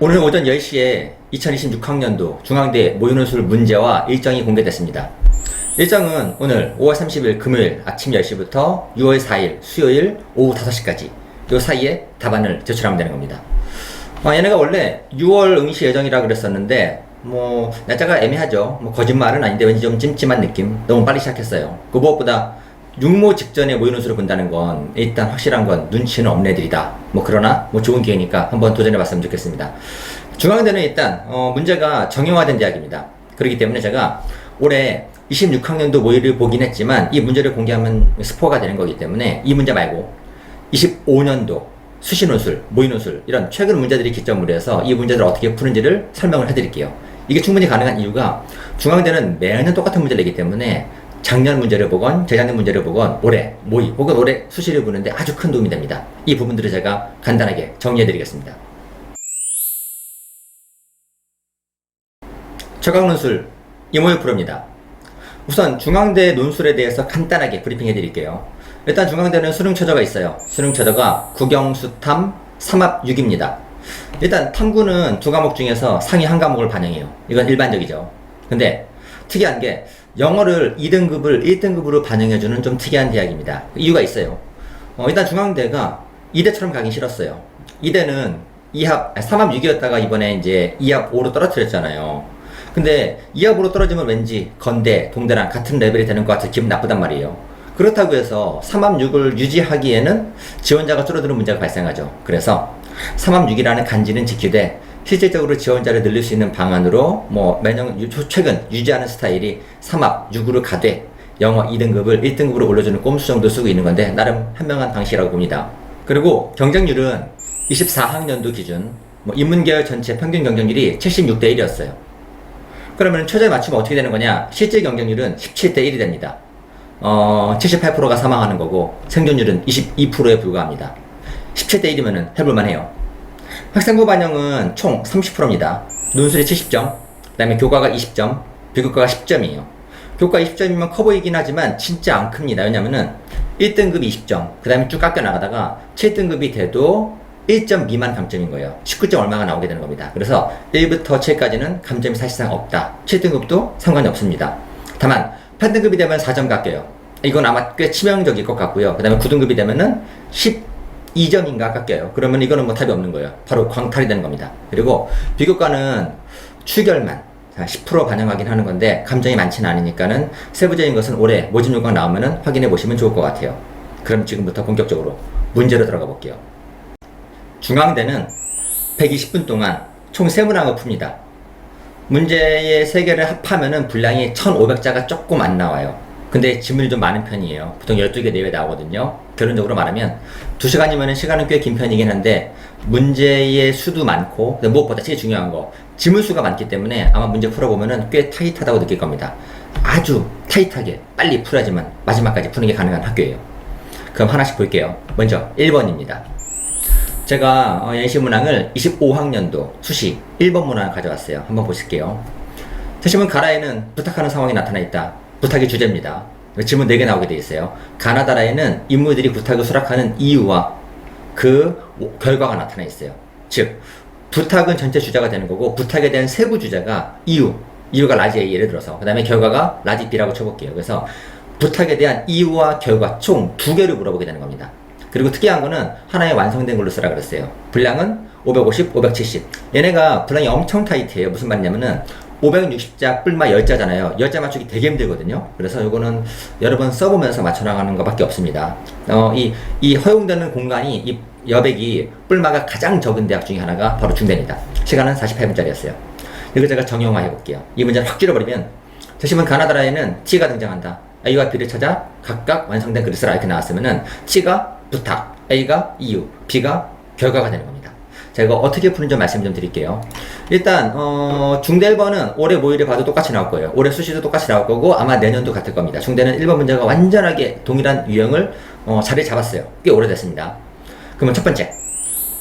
오늘 오전 10시에 2026학년도 중앙대 모의논술 문제와 일정이 공개됐습니다. 일정은 오늘 5월 30일 금요일 아침 10시부터 6월 4일 수요일 오후 5시까지 이 사이에 답안을 제출하면 되는 겁니다. 얘네가 원래 6월 응시 예정이라 그랬었는데 날짜가 애매하죠. 거짓말은 아닌데 왠지 좀 찜찜한 느낌. 너무 빨리 시작했어요. 그 무엇보다 육모 직전에 모의논술을 본다는 건 일단 확실한 건 눈치는 없는 애들이다. 그러나 좋은 기회니까 한번 도전해봤으면 좋겠습니다. 중앙대는 일단 문제가 정형화된 대학입니다. 그렇기 때문에 제가 올해 26학년도 모의를 보긴 했지만 이 문제를 공개하면 스포가 되는 거기 때문에 이 문제 말고 25년도 수시논술, 모의논술 이런 최근 문제들이 기점으로 해서 이 문제들을 어떻게 푸는지를 설명을 해드릴게요. 이게 충분히 가능한 이유가 중앙대는 매년 똑같은 문제를 내기 때문에 작년 문제를 보건 재작년 문제를 보건 올해 모의 혹은 올해 수시를 보는데 아주 큰 도움이 됩니다. 이 부분들을 제가 간단하게 정리해 드리겠습니다. 최강 논술 이모의 프로입니다. 우선 중앙대 논술에 대해서 간단하게 브리핑해 드릴게요. 일단 중앙대는 수능 최저가 있어요. 수능 최저가 국영수탐 3합 6입니다. 일단 탐구는 두 과목 중에서 상위 한 과목을 반영해요. 이건 일반적이죠. 근데 특이한 게 영어를 2등급을 1등급으로 반영해주는 좀 특이한 대학입니다. 이유가 있어요. 일단 중앙대가 이대처럼 가기 싫었어요. 이대는 3합 6이었다가 이번에 이제 2합 5로 떨어뜨렸잖아요. 근데 2합 5로 떨어지면 왠지 건대, 동대랑 같은 레벨이 되는 것 같아서 기분 나쁘단 말이에요. 그렇다고 해서 3합 6을 유지하기에는 지원자가 줄어드는 문제가 발생하죠. 그래서 3합 6이라는 간지는 지키되 실질적으로 지원자를 늘릴 수 있는 방안으로 매년 최근 유지하는 스타일이 3합 6으로 가되 영어 2등급을 1등급으로 올려주는 꼼수 정도 쓰고 있는 건데 나름 현명한 방식이라고 봅니다. 그리고 경쟁률은 24학년도 기준 인문계열 전체 평균 경쟁률이 76대 1이었어요. 그러면 최저에 맞추면 어떻게 되는 거냐? 실질 경쟁률은 17대 1이 됩니다. 78%가 사망하는 거고 생존율은 22%에 불과합니다. 17대 1이면 해볼만 해요. 학생부 반영은 총 30%입니다. 논술이 70점, 그 다음에 교과가 20점, 비교과가 10점이에요. 교과 20점이면 커 보이긴 하지만 진짜 안 큽니다. 왜냐면은 1등급이 20점, 그 다음에 쭉 깎여 나가다가 7등급이 돼도 1점 미만 감점인 거예요. 19점 얼마가 나오게 되는 겁니다. 그래서 1부터 7까지는 감점이 사실상 없다. 7등급도 상관이 없습니다. 다만 8등급이 되면 4점 깎여요. 이건 아마 꽤 치명적일 것 같고요. 그 다음에 9등급이 되면은 12점인가 깎여요. 그러면 이거는 답이 없는 거예요. 바로 광탈이 되는 겁니다. 그리고 비교과는 추결만 10% 반영하긴 하는 건데 감정이 많지는 않으니까는 세부적인 것은 올해 모집 요강 나오면은 확인해 보시면 좋을 것 같아요. 그럼 지금부터 본격적으로 문제로 들어가 볼게요. 중앙대는 120분 동안 총 3문항을 풉니다. 문제의 3개를 합하면은 분량이 1500자가 조금 안 나와요. 근데 지문이 좀 많은 편이에요. 보통 12개 내외 나오거든요. 결론적으로 말하면 2시간이면 시간은 꽤 긴 편이긴 한데 문제의 수도 많고 무엇보다 제일 중요한 거 지문수가 많기 때문에 아마 문제 풀어보면은 꽤 타이트하다고 느낄 겁니다. 아주 타이트하게 빨리 풀어야지만 마지막까지 푸는 게 가능한 학교예요. 그럼 하나씩 볼게요. 먼저 1번입니다. 제가 예시문항을 25학년도 수시 1번 문항을 가져왔어요. 한번 보실게요. 세시문 가라에는 부탁하는 상황이 나타나 있다. 부탁이 주제입니다. 질문 4개 나오게 돼 있어요. 가나다라에는 인물들이 부탁을 수락하는 이유와 그 결과가 나타나 있어요. 즉 부탁은 전체 주제가 되는 거고 부탁에 대한 세부 주제가 이유가 라지 A 예를 들어서 그 다음에 결과가 라지 B라고 쳐볼게요. 그래서 부탁에 대한 이유와 결과 총 2개를 물어보게 되는 겁니다. 그리고 특이한 거는 하나의 완성된 걸로 쓰라 그랬어요. 분량은 550, 570. 얘네가 분량이 엄청 타이트해요. 무슨 말이냐면은 560자 뿔마 10자잖아요. 10자 맞추기 되게 힘들거든요. 그래서 이거는 여러 번 써보면서 맞춰나가는 것밖에 없습니다. 이 허용되는 공간이 이 여백이 뿔마가 가장 적은 대학 중에 하나가 바로 중대입니다. 시간은 48분짜리였어요. 이거 제가 정형화 해볼게요. 이 문제를 확 줄여버리면 제시문 가나다라에는 T가 등장한다. A와 B를 찾아 각각 완성된 글을 쓰라 이렇게 나왔으면은 T가 부탁, A가 이유, B가 결과가 되는 겁니다. 자, 이거 어떻게 푸는지 말씀 좀 드릴게요. 일단 중대 1번은 올해 모의를 봐도 똑같이 나올 거예요. 올해 수시도 똑같이 나올 거고 아마 내년도 같을 겁니다. 중대는 1번 문제가 완전하게 동일한 유형을 자리 잡았어요. 꽤 오래됐습니다. 그러면 첫 번째,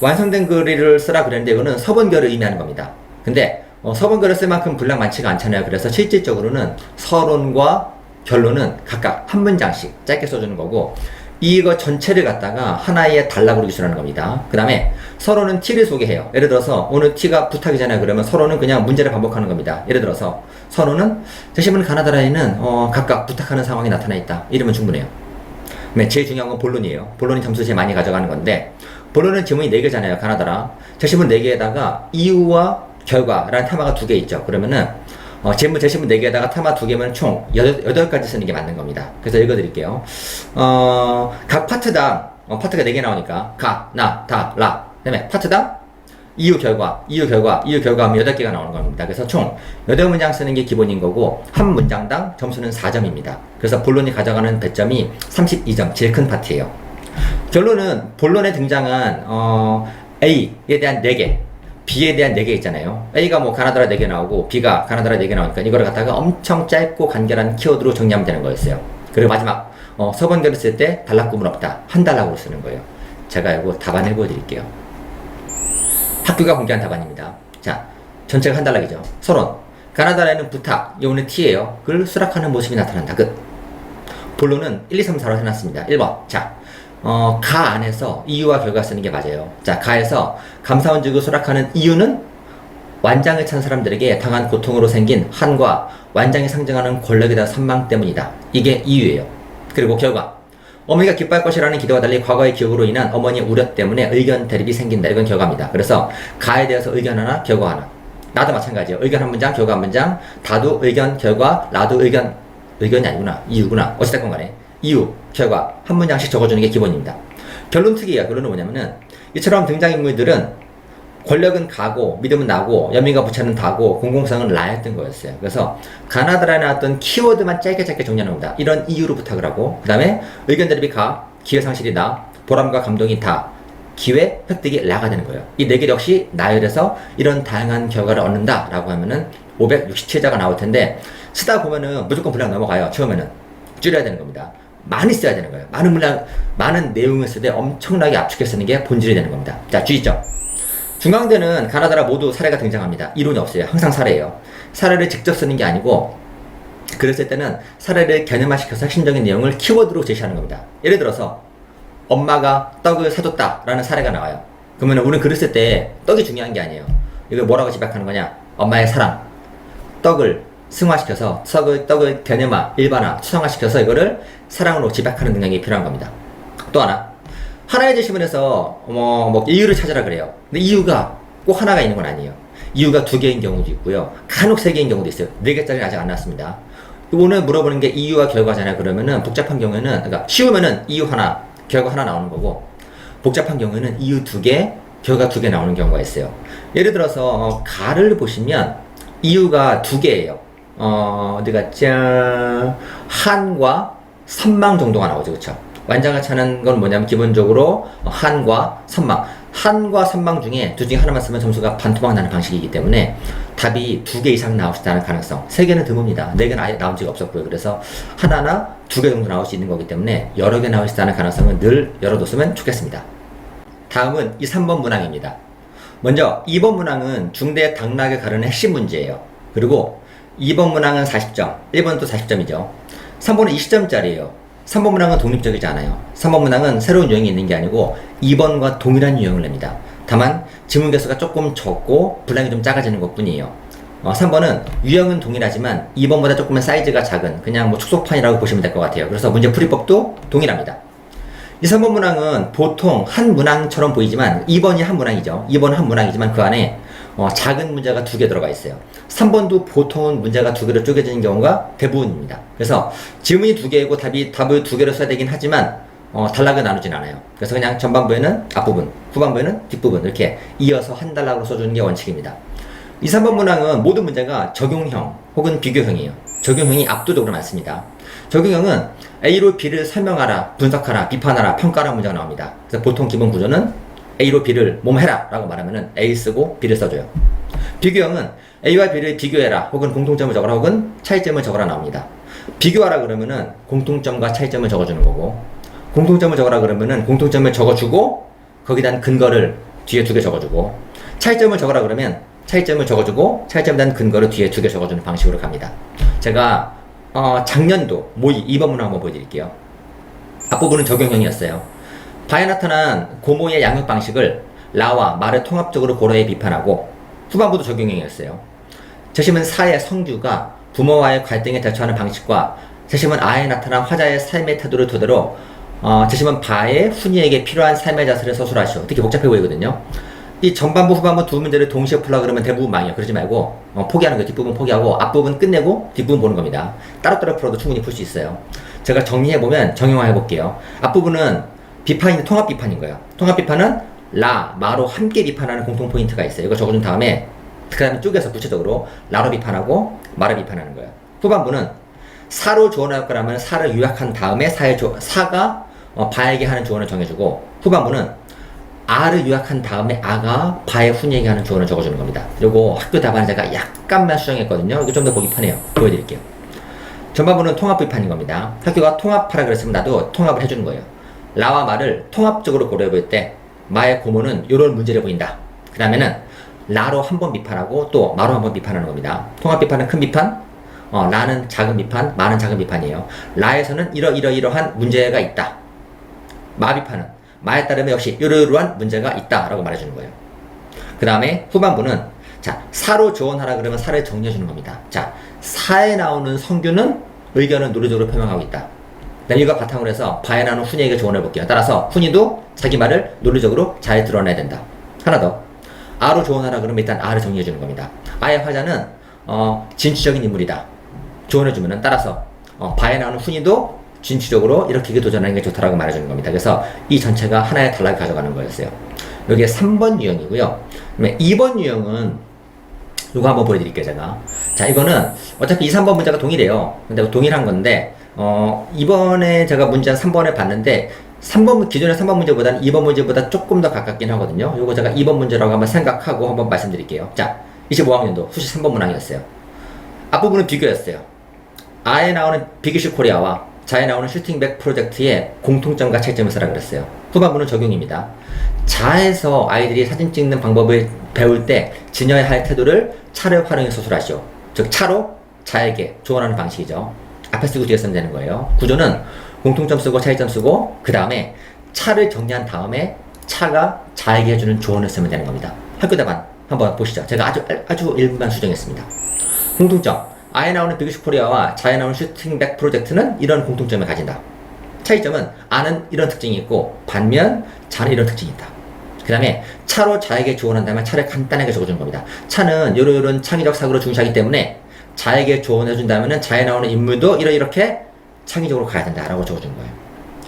완성된 글을 쓰라 그랬는데 이거는 서본결을 의미하는 겁니다. 근데 서본결을 쓸 만큼 분량 많지가 않잖아요. 그래서 실질적으로는 서론과 결론은 각각 한 문장씩 짧게 써주는 거고 이거 전체를 갖다가 하나의 단락으로 기술하는 겁니다. 그 다음에 서로는 T를 소개해요. 예를 들어서 오늘 T가 부탁이잖아요. 그러면 서로는 그냥 문제를 반복하는 겁니다. 예를 들어서 서로는 제시문 가나다라에는 각각 부탁하는 상황이 나타나 있다. 이러면 충분해요. 제일 중요한 건 본론이에요. 본론이 점수 제일 많이 가져가는 건데, 본론은 지문이 4개잖아요. 가나다라. 제시문 4개에다가 이유와 결과라는 테마가 2개 있죠. 그러면은 제시문 4개에다가 테마 2개면 총 8가지 쓰는 게 맞는 겁니다. 그래서 읽어드릴게요. 각 파트당, 파트가 4개 나오니까 가, 나, 다, 라. 그 다음에 파트당 이유, 결과 하면 8개가 나오는 겁니다. 그래서 총 8문장 쓰는 게 기본인 거고, 한 문장당 점수는 4점입니다. 그래서 본론이 가져가는 배점이 32점, 제일 큰 파트예요. 결론은 본론에 등장한 A에 대한 4개, B에 대한 4개 있잖아요. A가 뭐 가나다라 4개 나오고 B가 가나다라 4개 나오니까 이거를 갖다가 엄청 짧고 간결한 키워드로 정리하면 되는 거였어요. 그리고 마지막 서번결을 쓸 때 단락구문 없다, 한 단락으로 쓰는 거예요. 제가 이거 답안을 보여드릴게요. 학교가 공개한 답안입니다. 자, 전체가 한 단락이죠. 서론, 가나다라에는 부탁, 요거는 T예요. 그걸 수락하는 모습이 나타난다. 끝. 본론은 1, 2, 3, 4로 해놨습니다. 1번. 자, 가 안에서 이유와 결과 쓰는 게 맞아요. 자, 가에서 감사원 직을 수락하는 이유는 완장을 찬 사람들에게 당한 고통으로 생긴 한과 완장이 상징하는 권력에 대한 선망 때문이다. 이게 이유예요. 그리고 결과, 어머니가 기뻐할 것이라는 기대와 달리 과거의 기억으로 인한 어머니의 우려 때문에 의견 대립이 생긴다. 이건 결과입니다. 그래서 가에 대해서 의견 하나, 결과 하나. 나도 마찬가지예요. 의견 한 문장, 결과 한 문장. 다도 의견, 결과, 나도 의견. 의견이 아니구나, 이유구나. 어찌됐건 간에 이유, 결과 한 문장씩 적어주는 게 기본입니다. 결론 특이해요. 결론은 뭐냐면은 이처럼 등장인물들은 권력은 가고 믿음은 나고 연민과 부채는 다고 공공성은 라였던 거였어요. 그래서 가나다라에 나왔던 키워드만 짧게 정리하는 겁니다. 이런 이유로 부탁을 하고, 그 다음에 의견 대립이 가, 기회 상실이 나, 보람과 감동이 다, 기회 획득이 라가 되는 거예요. 이 4개 역시 나열해서 이런 다양한 결과를 얻는다 라고 하면은 567자가 나올 텐데, 쓰다 보면은 무조건 분량 넘어가요. 처음에는 줄여야 되는 겁니다. 많이 써야 되는 거예요. 많은 내용을 쓰되 엄청나게 압축해 쓰는 게 본질이 되는 겁니다. 자, 주의점. 중앙대는 가나다라 모두 사례가 등장합니다. 이론이 없어요. 항상 사례예요. 사례를 직접 쓰는 게 아니고, 그랬을 때는 사례를 개념화시켜서 핵심적인 내용을 키워드로 제시하는 겁니다. 예를 들어서 엄마가 떡을 사줬다 라는 사례가 나와요. 그러면 우리는 글을 쓸 때 떡이 중요한 게 아니에요. 이걸 뭐라고 집약하는 거냐? 엄마의 사랑. 떡을 승화시켜서 떡을 개념화, 일반화, 추상화시켜서 이거를 사랑으로 집약하는 능력이 필요한 겁니다. 또 하나의 제시문에서 이유를 찾으라 그래요. 근데 이유가 꼭 하나가 있는 건 아니에요. 이유가 2개인 경우도 있고요. 간혹 3개인 경우도 있어요. 4개짜리는 아직 안 나왔습니다. 오늘 물어보는 게 이유와 결과잖아요. 그러면은 복잡한 경우에는, 그러니까 쉬우면은 이유 하나, 결과 하나 나오는 거고, 복잡한 경우에는 이유 2개, 결과 2개 나오는 경우가 있어요. 예를 들어서 가를 보시면 이유가 2개예요. 어디 갔지? 한과 선망 정도가 나오죠. 그쵸? 완장을 차는 건 뭐냐면 기본적으로 한과 선망. 한과 선망 중에 둘 중에 하나만 쓰면 점수가 반토막 나는 방식이기 때문에 답이 2개 이상 나올 수 있다는 가능성. 3개는 드뭅니다. 4개는 아예 나온 적이 없었고요. 그래서 하나나 2개 정도 나올 수 있는 거기 때문에 여러 개 나올 수 있다는 가능성은 늘 열어뒀으면 좋겠습니다. 다음은 이 3번 문항입니다. 먼저 2번 문항은 중대 당락을 가르는 핵심 문제예요. 그리고 2번 문항은 40점, 1번도 40점이죠. 3번은 20점짜리예요. 3번 문항은 독립적이지 않아요. 3번 문항은 새로운 유형이 있는 게 아니고 2번과 동일한 유형을 냅니다. 다만 지문 개수가 조금 적고 분량이 좀 작아지는 것 뿐이에요. 3번은 유형은 동일하지만 2번보다 조금은 사이즈가 작은 그냥 뭐 축소판이라고 보시면 될 것 같아요. 그래서 문제 풀이법도 동일합니다. 이 3번 문항은 보통 한 문항처럼 보이지만 2번이 한 문항이죠. 2번은 한 문항이지만 그 안에 작은 문제가 2개 들어가 있어요. 3번도 보통은 문제가 2개로 쪼개지는 경우가 대부분입니다. 그래서 지문이 2개이고 답을 2개로 써야 되긴 하지만 단락을 나누진 않아요. 그래서 그냥 전반부에는 앞부분, 후반부에는 뒷부분 이렇게 이어서 한 단락으로 써주는 게 원칙입니다. 이 3번 문항은 모든 문제가 적용형 혹은 비교형이에요. 적용형이 압도적으로 많습니다. 적용형은 A로 B를 설명하라, 분석하라, 비판하라, 평가하라 문제가 나옵니다. 그래서 보통 기본 구조는 A로 B를 해라 라고 말하면은 A 쓰고 B를 써줘요. 비교형은 A와 B를 비교해라 혹은 공통점을 적어라 혹은 차이점을 적어라 나옵니다. 비교하라 그러면은 공통점과 차이점을 적어주는 거고, 공통점을 적어라 그러면은 공통점을 적어주고 거기다 근거를 뒤에 2개 적어주고, 차이점을 적어라 그러면 차이점을 적어주고 차이점에 대한 근거를 뒤에 2개 적어주는 방식으로 갑니다. 제가 작년도 모의 2번 문항 한번 보여드릴게요. 앞부분은 적용형이었어요. 바에 나타난 고모의 양육 방식을 라와 마를 통합적으로 고려해 비판하고, 후반부도 적용형이었어요. 재심은 사의 성규가 부모와의 갈등에 대처하는 방식과 재심은 아에 나타난 화자의 삶의 태도를 토대로 재심은 바의 훈이에게 필요한 삶의 자세를 서술하시오. 되게 복잡해 보이거든요. 이 전반부 후반부 두 문제를 동시에 풀라 그러면 대부분 망해요. 그러지 말고 포기하는 거예요. 뒷부분 포기하고 앞부분 끝내고 뒷부분 보는 겁니다. 따로따로 풀어도 충분히 풀 수 있어요. 제가 정리해보면 정형화 해볼게요. 앞부분은 비판인데 통합 비판인 거예요. 통합 비판은 라, 마로 함께 비판하는 공통 포인트가 있어요. 이거 적어준 다음에 그 다음에 쪼개서 구체적으로 라로 비판하고 마를 비판하는 거예요. 후반부는 사로 조언할 거라면 사를 요약한 다음에 사가 바에게 하는 조언을 정해주고, 후반부는 아를 요약한 다음에 아가 바의 훈이에게 하는 조언을 적어주는 겁니다. 요거 학교 답안에 제가 약간만 수정했거든요. 이거 좀 더 보기 편해요. 보여드릴게요. 전반부는 통합 비판인 겁니다. 학교가 통합하라 그랬으면 나도 통합을 해주는 거예요. 라와 마를 통합적으로 고려해볼 때 마의 고모는 이런 문제를 보인다. 그 다음에는 라로 한 번 비판하고 또 마로 한 번 비판하는 겁니다. 통합 비판은 큰 비판, 라는 작은 비판, 마는 작은 비판이에요. 라에서는 이러이러한 문제가 있다. 마 비판은 마에 따르면 역시 이러이러한 문제가 있다라고 말해주는 거예요. 그 다음에 후반부는 자, 사로 조언하라 그러면 사를 정리해주는 겁니다. 자, 사에 나오는 성규는 의견을 논리적으로 표명하고 있다. 이거 바탕으로 해서 바에 나오는 훈이에게 조언해 볼게요. 따라서 훈이도 자기 말을 논리적으로 잘 드러내야 된다. 하나 더. 아로 조언하라 그러면 일단 아를 정리해 주는 겁니다. 아의 화자는 진취적인 인물이다. 조언해 주면은 따라서 바에 나오는 훈이도 진취적으로 이렇게 도전하는 게 좋다라고 말해주는 겁니다. 그래서 이 전체가 하나의 단락을 가져가는 거였어요. 여기에 3번 유형이고요. 그다음에 2번 유형은 이거 한번 보여드릴게요, 제가. 자, 이거는 어차피 2, 3번 문제가 동일해요. 근데 동일한 건데 이번에 제가 문제 한 3번에 봤는데 3번, 기존의 3번 문제보다는 2번 문제보다 조금 더 가깝긴 하거든요. 요거 제가 2번 문제라고 한번 생각하고 한번 말씀드릴게요. 자, 25학년도 수시 3번 문항이었어요. 앞부분은 비교였어요. 아에 나오는 비기슈 코리아와 자에 나오는 슈팅백 프로젝트의 공통점과 차이점을 쓰라 그랬어요. 후반부는 적용입니다. 자에서 아이들이 사진 찍는 방법을 배울 때 지녀야 할 태도를 차를 활용해 서술하시오. 즉 차로 자에게 조언하는 방식이죠. 앞에 쓰고 뒤에 쓰면 되는 거예요. 구조는 공통점 쓰고 차이점 쓰고 그 다음에 차를 정리한 다음에 차가 자에게 해주는 조언을 쓰면 되는 겁니다. 학교 답안 한번 보시죠. 제가 아주 일부만 수정했습니다. 공통점, 아에 나오는 비기슈 코리아와 자에 나오는 슈팅백 프로젝트는 이런 공통점을 가진다. 차이점은 아는 이런 특징이 있고 반면 자는 이런 특징이 있다. 그 다음에 차로 자에게 조언한다면 차를 간단하게 적어주는 겁니다. 차는 이런 창의적 사고로 중시하기 때문에 자에게 조언해준다면 자에 나오는 인물도 이렇게 창의적으로 가야 된다라고 적어주는 거예요.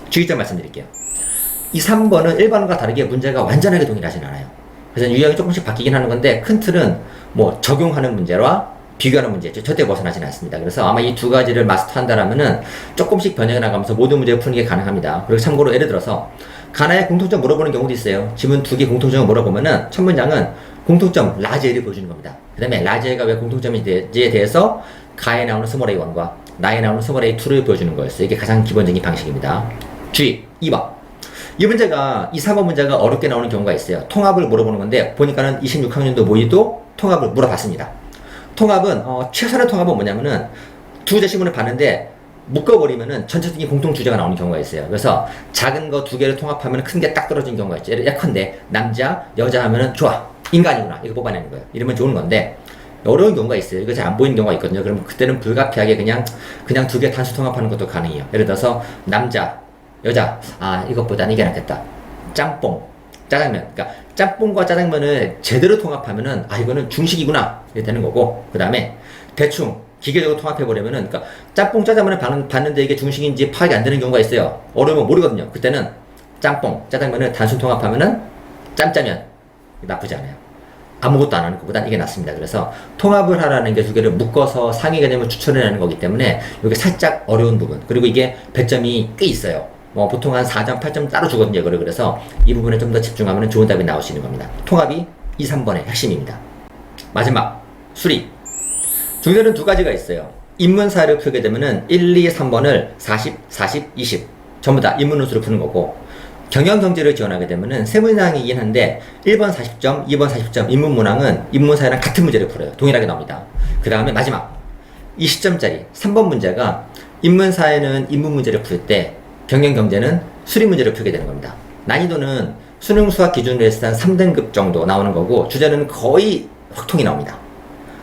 주의점 말씀드릴게요. 2, 3번은 1번과 다르게 문제가 완전하게 동일하진 않아요. 그래서 유형이 조금씩 바뀌긴 하는 건데 큰 틀은 뭐 적용하는 문제와 비교하는 문제 절대 벗어나지는 않습니다. 그래서 아마 이 두 가지를 마스터한다라면은 조금씩 변형해 나가면서 모든 문제를 푸는 게 가능합니다. 그리고 참고로 예를 들어서 가나의 공통점 물어보는 경우도 있어요. 지문 2개 공통점을 물어보면은 첫 문장은 공통점 라지엘을 보여주는 겁니다. 그 다음에 라지엘가 왜 공통점인지에 대해서 가에 나오는 스몰 a1과 나에 나오는 스몰 a2를 보여주는 거였어요. 이게 가장 기본적인 방식입니다. 주의! 2번. 이 문제가 2, 3번 문제가 어렵게 나오는 경우가 있어요. 통합을 물어보는 건데 보니까는 26학년도 모의도 통합을 물어봤습니다. 통합은 최선의 통합은 뭐냐면은 두 제시문을 봤는데 묶어버리면은 전체적인 공통 주제가 나오는 경우가 있어요. 그래서 작은 거 두 개를 통합하면 큰 게 딱 떨어진 경우가 있죠. 예컨대 남자, 여자 하면은 좋아, 인간이구나 이거 뽑아내는 거예요. 이러면 좋은 건데 어려운 경우가 있어요. 이거 잘 안 보이는 경우가 있거든요. 그럼 그때는 불가피하게 그냥 두 개 단수 통합하는 것도 가능해요. 예를 들어서 남자, 여자, 이것보다는 이게 낫겠다. 짬뽕, 짜장면. 그러니까 짬뽕과 짜장면을 제대로 통합하면은 이거는 중식이구나 이렇게 되는 거고, 그 다음에 대충 기계적으로 통합해버리면은, 그러니까 짬뽕 짜장면을 봤는데 이게 중식인지 파악이 안 되는 경우가 있어요. 어려우면 모르거든요. 그때는 짬뽕 짜장면을 단순 통합하면은 짬짜면 나쁘지 않아요. 아무것도 안 하는 것보단 이게 낫습니다. 그래서 통합을 하라는 게 두 개를 묶어서 상위 개념을 추천해내는 거기 때문에 이게 살짝 어려운 부분, 그리고 이게 배점이 꽤 있어요. 보통 한 4점, 8점 따로 주거든요. 그래서 이 부분에 좀 더 집중하면 좋은 답이 나올 수 있는 겁니다. 통합이 2, 3번의 핵심입니다. 마지막, 수리. 중대는 두 가지가 있어요. 인문사를 풀게 되면은 1, 2, 3번을 40, 40, 20 전부 다 인문운수로 푸는 거고, 경영경제를 지원하게 되면은 세 문항이긴 한데 1번 40점, 2번 40점 인문문항은 인문사회랑 같은 문제를 풀어요. 동일하게 나옵니다. 그 다음에 마지막 20점짜리 3번 문제가 인문사회는 인문 문제를 풀 때 경영경제는 수리 문제를 풀게 되는 겁니다. 난이도는 수능 수학 기준으로 했을 때 한 3등급 정도 나오는 거고 주제는 거의 확통이 나옵니다.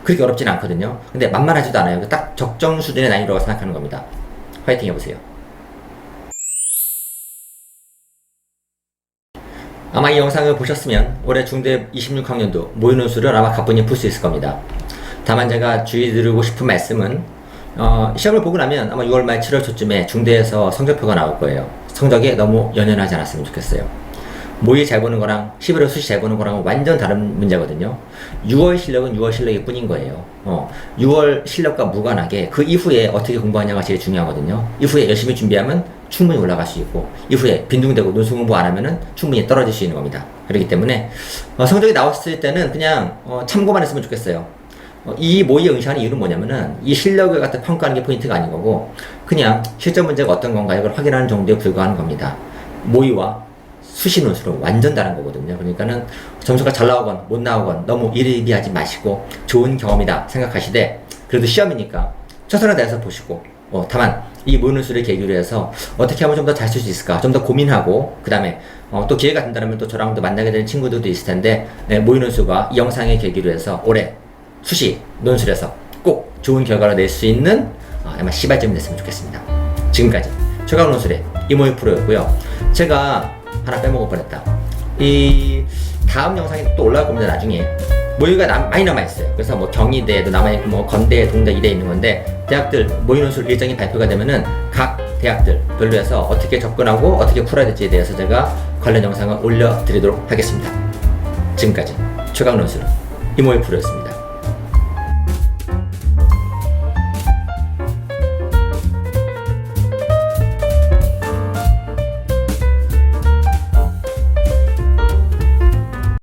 그렇게 어렵진 않거든요. 근데 만만하지도 않아요. 딱 적정 수준의 난이도라고 생각하는 겁니다. 화이팅 해보세요. 아마 이 영상을 보셨으면 올해 중대 26학년도 모의논술을 아마 가뿐히 풀 수 있을 겁니다. 다만 제가 주의드리고 싶은 말씀은 시험을 보고 나면 아마 6월 말 7월 초쯤에 중대에서 성적표가 나올 거예요. 성적에 너무 연연하지 않았으면 좋겠어요. 모의 잘 보는 거랑 11월 수시 잘 보는 거랑 완전 다른 문제거든요. 6월 실력은 6월 실력일 뿐인 거예요. 6월 실력과 무관하게 그 이후에 어떻게 공부하냐가 제일 중요하거든요. 이후에 열심히 준비하면 충분히 올라갈 수 있고 이후에 빈둥대고 논술 공부 안 하면은 충분히 떨어질 수 있는 겁니다. 그렇기 때문에 성적이 나왔을 때는 그냥 참고만 했으면 좋겠어요. 이 모의에 응시하는 이유는 뭐냐면은 이 실력을 갖다 평가하는 게 포인트가 아닌 거고 그냥 실전 문제가 어떤 건가 이걸 확인하는 정도에 불과한 겁니다. 모의와 수시 논술은 완전 다른 거거든요. 그러니까는 점수가 잘 나오건 못 나오건 너무 일희비하지 마시고 좋은 경험이다 생각하시되 그래도 시험이니까 최선을 다해서 보시고 다만 이 모의 논술을 계기로 해서 어떻게 하면 좀 더 잘 쓸 수 있을까 좀 더 고민하고 그 다음에 또 기회가 된다면 또 저랑 또 만나게 되는 친구들도 있을 텐데 모의 논술과 이 영상의 계기로 해서 올해 수시 논술에서 꼭 좋은 결과를 낼 수 있는 아마 시발점이 됐으면 좋겠습니다. 지금까지 최강 논술의 이모의 프로였고요. 제가 하나 빼먹을 뻔했다. 이 다음 영상이 또 올라올 겁니다. 나중에 모의가 많이 남아있어요. 그래서 뭐 경희대에도 남아있고 뭐 건대, 동대, 이대 있는 건데 대학들 모의 논술 일정이 발표가 되면은 각 대학들 별로 해서 어떻게 접근하고 어떻게 풀어야 될지에 대해서 제가 관련 영상을 올려드리도록 하겠습니다. 지금까지 최강 논술 이모의 프로였습니다.